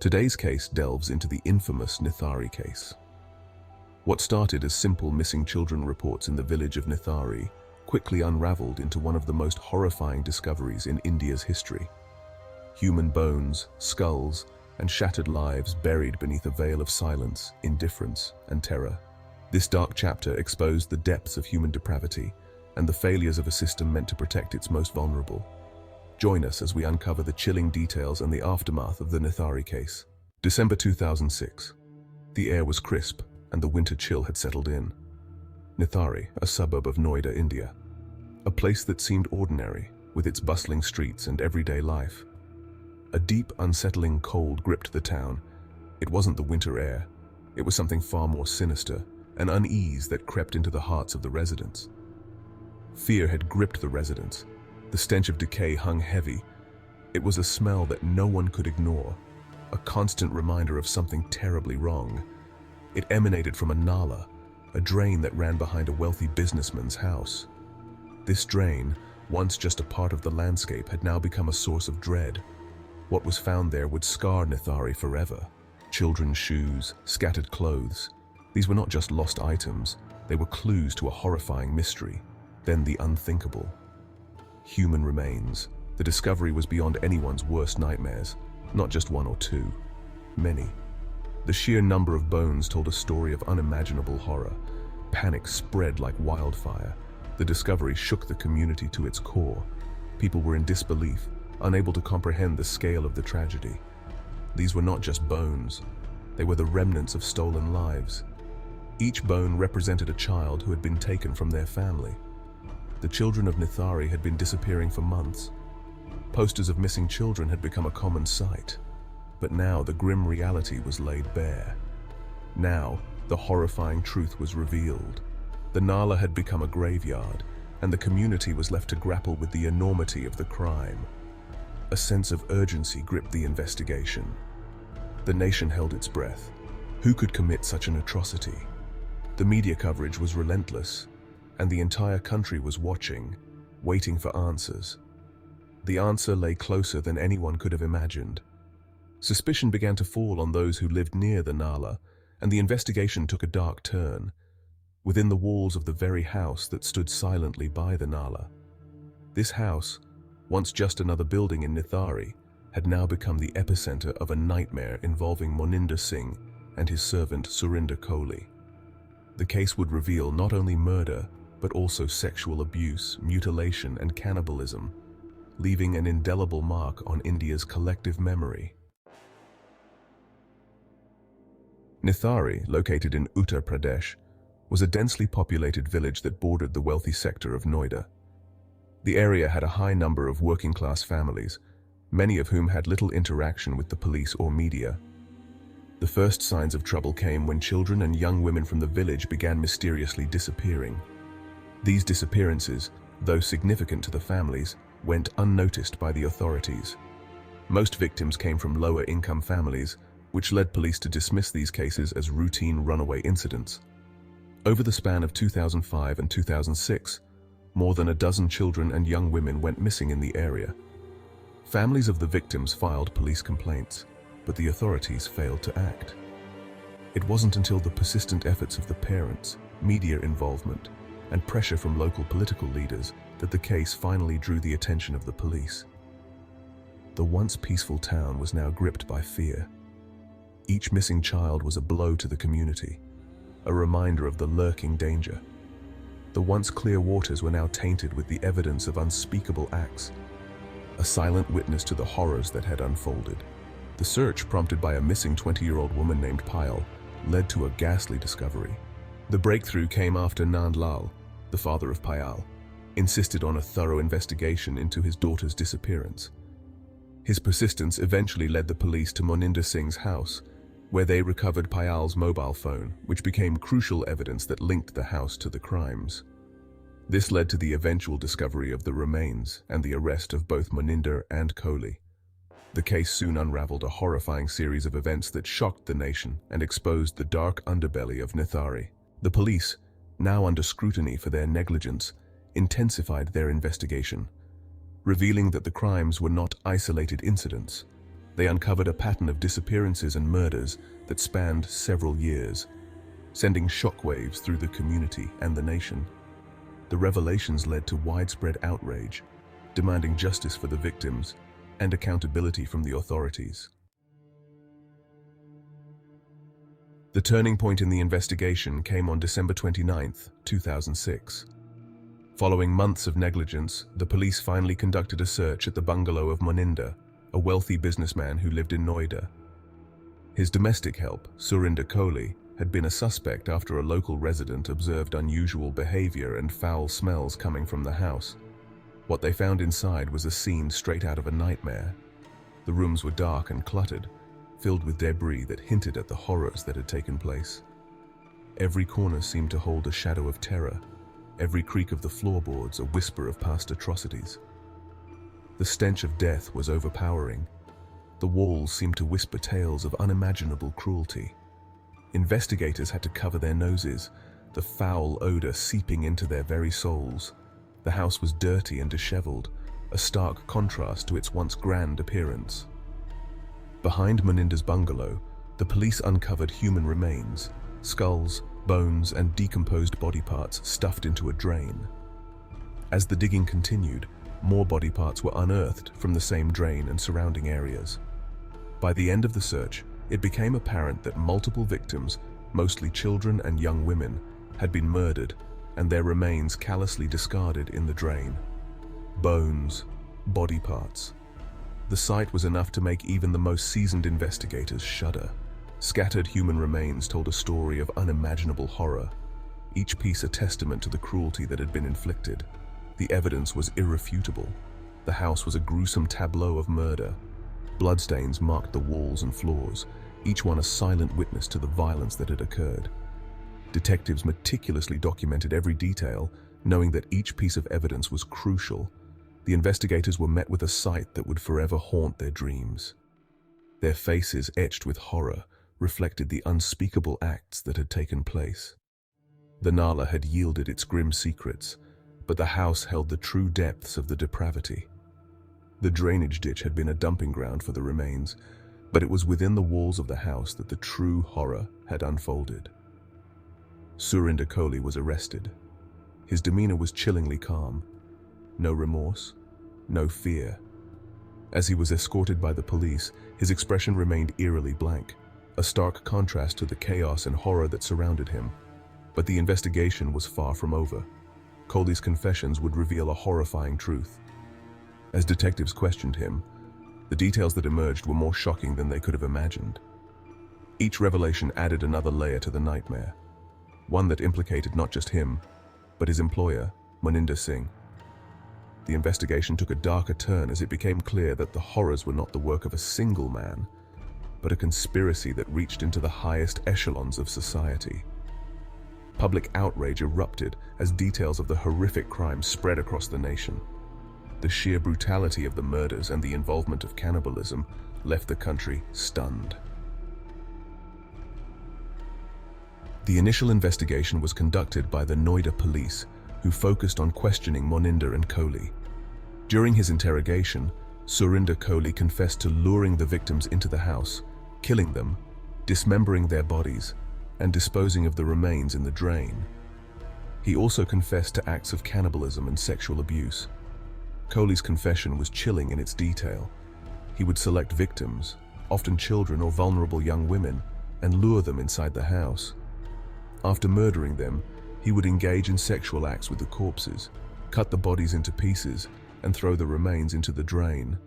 Today's case delves into the infamous Nithari case. What started as simple missing children reports in the village of Nithari quickly unraveled into one of the most horrifying discoveries in India's history. Human bones, skulls, and shattered lives buried beneath a veil of silence, indifference, and terror. This dark chapter exposed the depths of human depravity and the failures of a system meant to protect its most vulnerable. Join us as we uncover the chilling details and the aftermath of the Nithari case. December 2006. The air was crisp and the winter chill had settled in. Nithari, a suburb of Noida, India. A place that seemed ordinary, with its bustling streets and everyday life. A deep, unsettling cold gripped the town. It wasn't the winter air. It was something far more sinister, an unease that crept into the hearts of the residents. Fear had gripped the residents. The stench of decay hung heavy. It was a smell that no one could ignore, a constant reminder of something terribly wrong. It emanated from a nala, a drain that ran behind a wealthy businessman's house. This drain, once just a part of the landscape, had now become a source of dread. What was found there would scar Nithari forever. Children's shoes, scattered clothes. These were not just lost items, they were clues to a horrifying mystery, then the unthinkable. Human remains. The discovery was beyond anyone's worst nightmares, not just one or two, many. The sheer number of bones told a story of unimaginable horror. Panic spread like wildfire. The discovery shook the community to its core. People were in disbelief, unable to comprehend the scale of the tragedy. These were not just bones, they were the remnants of stolen lives. Each bone represented a child who had been taken from their family. The children of Nithari had been disappearing for months. Posters of missing children had become a common sight. But now the grim reality was laid bare. Now, the horrifying truth was revealed. The Nala had become a graveyard, and the community was left to grapple with the enormity of the crime. A sense of urgency gripped the investigation. The nation held its breath. Who could commit such an atrocity? The media coverage was relentless, and the entire country was watching, waiting for answers. The answer lay closer than anyone could have imagined. Suspicion began to fall on those who lived near the Nala, and the investigation took a dark turn. Within the walls of the very house that stood silently by the Nala. This house, once just another building in Nithari, had now become the epicenter of a nightmare involving Moninder Singh and his servant Surinder Kohli. The case would reveal not only murder, but also sexual abuse, mutilation, and cannibalism, leaving an indelible mark on India's collective memory. Nithari, located in Uttar Pradesh, was a densely populated village that bordered the wealthy sector of Noida. The area had a high number of working-class families, many of whom had little interaction with the police or media. The first signs of trouble came when children and young women from the village began mysteriously disappearing. These disappearances, though significant to the families, went unnoticed by the authorities. Most victims came from lower-income families, which led police to dismiss these cases as routine runaway incidents. Over the span of 2005 and 2006, more than a dozen children and young women went missing in the area. Families of the victims filed police complaints, but the authorities failed to act. It wasn't until the persistent efforts of the parents, media involvement, and pressure from local political leaders that the case finally drew the attention of the police. The once peaceful town was now gripped by fear. Each missing child was a blow to the community, a reminder of the lurking danger. The once clear waters were now tainted with the evidence of unspeakable acts, a silent witness to the horrors that had unfolded. The search, prompted by a missing 20-year-old woman named Payal, led to a ghastly discovery. The breakthrough came after Nand Lal, the father of Payal, insisted on a thorough investigation into his daughter's disappearance. His persistence eventually led the police to Moninder Singh's house, where they recovered Payal's mobile phone, which became crucial evidence that linked the house to the crimes. This led to the eventual discovery of the remains and the arrest of both Moninder and Kohli. The case soon unraveled a horrifying series of events that shocked the nation and exposed the dark underbelly of Nithari. The police, now under scrutiny for their negligence, intensified their investigation, revealing that the crimes were not isolated incidents, They uncovered a pattern of disappearances and murders that spanned several years, sending shockwaves through the community and the nation. The revelations led to widespread outrage, demanding justice for the victims and accountability from the authorities. The turning point in the investigation came on December 29, 2006. Following months of negligence, the police finally conducted a search at the bungalow of Moninder, a wealthy businessman who lived in Noida. His domestic help, Surinder Kohli, had been a suspect after a local resident observed unusual behavior and foul smells coming from the house. What they found inside was a scene straight out of a nightmare. The rooms were dark and cluttered, filled with debris that hinted at the horrors that had taken place. Every corner seemed to hold a shadow of terror, every creak of the floorboards a whisper of past atrocities. The stench of death was overpowering. The walls seemed to whisper tales of unimaginable cruelty. Investigators had to cover their noses, the foul odor seeping into their very souls. The house was dirty and disheveled, a stark contrast to its once grand appearance. Behind Moninder's bungalow, the police uncovered human remains, skulls, bones, and decomposed body parts stuffed into a drain. As the digging continued, more body parts were unearthed from the same drain and surrounding areas. By the end of the search, it became apparent that multiple victims, mostly children and young women, had been murdered and their remains callously discarded in the drain. Bones, body parts. The sight was enough to make even the most seasoned investigators shudder. Scattered human remains told a story of unimaginable horror, each piece a testament to the cruelty that had been inflicted. The evidence was irrefutable. The house was a gruesome tableau of murder. Bloodstains marked the walls and floors, each one a silent witness to the violence that had occurred. Detectives meticulously documented every detail, knowing that each piece of evidence was crucial. The investigators were met with a sight that would forever haunt their dreams. Their faces, etched with horror, reflected the unspeakable acts that had taken place. The Nala had yielded its grim secrets, but the house held the true depths of the depravity. The drainage ditch had been a dumping ground for the remains, but it was within the walls of the house that the true horror had unfolded. Surinder Kohli was arrested. His demeanor was chillingly calm. No remorse, no fear. As he was escorted by the police, his expression remained eerily blank, a stark contrast to the chaos and horror that surrounded him. But the investigation was far from over. Kohli's confessions would reveal a horrifying truth. As detectives questioned him, the details that emerged were more shocking than they could have imagined. Each revelation added another layer to the nightmare, one that implicated not just him, but his employer, Moninder Singh. The investigation took a darker turn as it became clear that the horrors were not the work of a single man, but a conspiracy that reached into the highest echelons of society. Public outrage erupted as details of the horrific crimes spread across the nation. The sheer brutality of the murders and the involvement of cannibalism left the country stunned. The initial investigation was conducted by the Noida police, who focused on questioning Moninder and Kohli. During his interrogation, Surinder Kohli confessed to luring the victims into the house, killing them, dismembering their bodies, and disposing of the remains in the drain. He also confessed to acts of cannibalism and sexual abuse. Kohli's confession was chilling in its detail. He would select victims, often children or vulnerable young women, and lure them inside the house. After murdering them, he would engage in sexual acts with the corpses, cut the bodies into pieces, and throw the remains into the drain.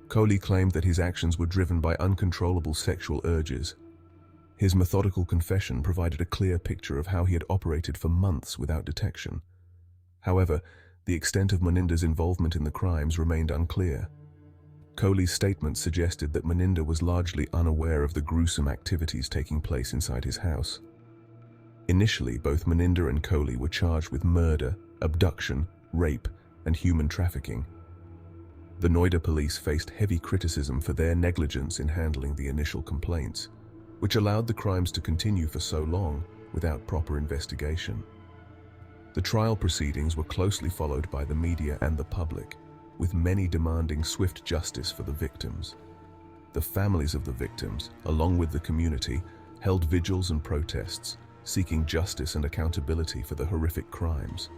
Kohli claimed that his actions were driven by uncontrollable sexual urges. His methodical confession provided a clear picture of how he had operated for months without detection. However, the extent of Moninder's involvement in the crimes remained unclear. Kohli's statement suggested that Moninder was largely unaware of the gruesome activities taking place inside his house. Initially, both Moninder and Kohli were charged with murder, abduction, rape, and human trafficking. The Noida police faced heavy criticism for their negligence in handling the initial complaints, which allowed the crimes to continue for so long without proper investigation. The trial proceedings were closely followed by the media and the public, with many demanding swift justice for the victims. the families of the victims, along with the community, held vigils and protests, seeking justice and accountability for the horrific crimes.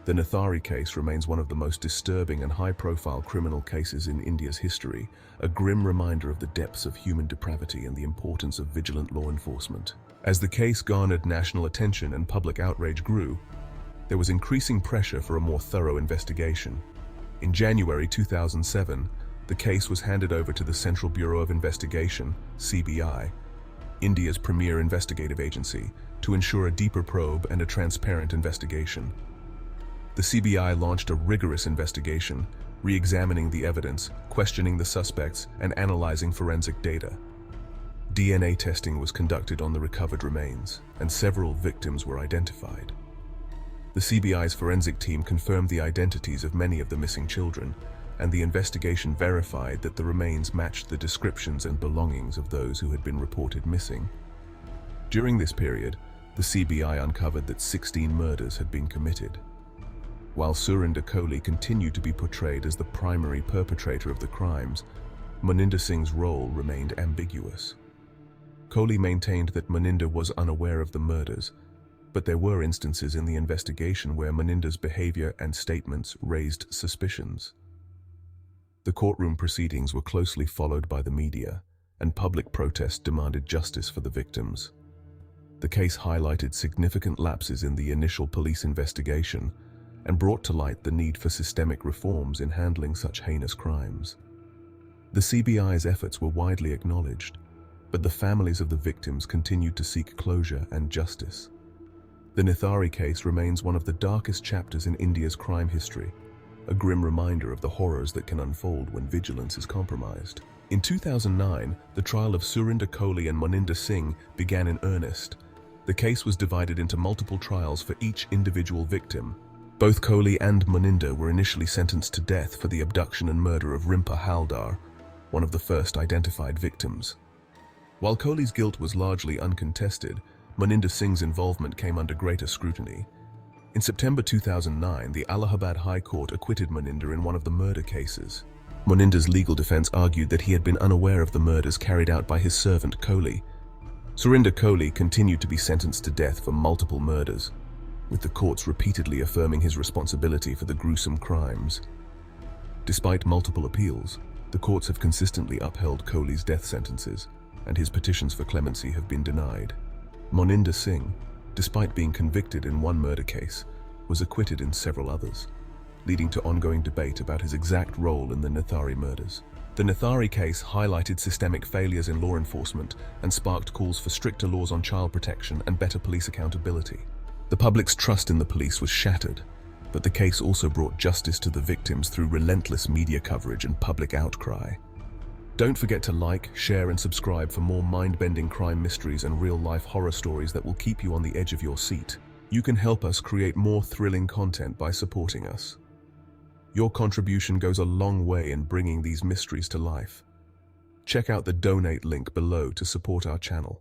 The Nithari case remains one of the most disturbing and high-profile criminal cases in India's history, a grim reminder of the depths of human depravity and the importance of vigilant law enforcement. As the case garnered national attention and public outrage grew, there was increasing pressure for a more thorough investigation. In January 2007, the case was handed over to the Central Bureau of Investigation, CBI, India's premier investigative agency, to ensure a deeper probe and a transparent investigation. The CBI launched a rigorous investigation, re-examining the evidence, questioning the suspects, and analyzing forensic data. DNA testing was conducted on the recovered remains, and several victims were identified. The CBI's forensic team confirmed the identities of many of the missing children, and the investigation verified that the remains matched the descriptions and belongings of those who had been reported missing. During this period, the CBI uncovered that 16 murders had been committed. While Surinder Kohli continued to be portrayed as the primary perpetrator of the crimes, Maninder Singh's role remained ambiguous. Kohli maintained that Maninder was unaware of the murders, but there were instances in the investigation where Maninder's behavior and statements raised suspicions. The courtroom proceedings were closely followed by the media, and public protest demanded justice for the victims. The case highlighted significant lapses in the initial police investigation and brought to light the need for systemic reforms in handling such heinous crimes. The CBI's efforts were widely acknowledged, but the families of the victims continued to seek closure and justice. The Nithari case remains one of the darkest chapters in India's crime history, a grim reminder of the horrors that can unfold when vigilance is compromised. In 2009, the trial of Surinder Kohli and Maninder Singh began in earnest. The case was divided into multiple trials for each individual victim. Both Kohli and Maninder were initially sentenced to death for the abduction and murder of Rimpa Haldar, one of the first identified victims. While Kohli's guilt was largely uncontested, Maninder Singh's involvement came under greater scrutiny. In September 2009, the Allahabad High Court acquitted Maninder in one of the murder cases. Maninder's legal defense argued that he had been unaware of the murders carried out by his servant Kohli. Surinder Kohli continued to be sentenced to death for multiple murders, with the courts repeatedly affirming his responsibility for the gruesome crimes. Despite multiple appeals, the courts have consistently upheld Kohli's death sentences, and his petitions for clemency have been denied. Maninder Singh, despite being convicted in one murder case, was acquitted in several others, leading to ongoing debate about his exact role in the Nithari murders. The Nithari case highlighted systemic failures in law enforcement and sparked calls for stricter laws on child protection and better police accountability. The public's trust in the police was shattered, but the case also brought justice to the victims through relentless media coverage and public outcry. Don't forget to like, share, and subscribe for more mind-bending crime mysteries and real-life horror stories that will keep you on the edge of your seat. You can help us create more thrilling content by supporting us. Your contribution goes a long way in bringing these mysteries to life. Check out the donate link below to support our channel.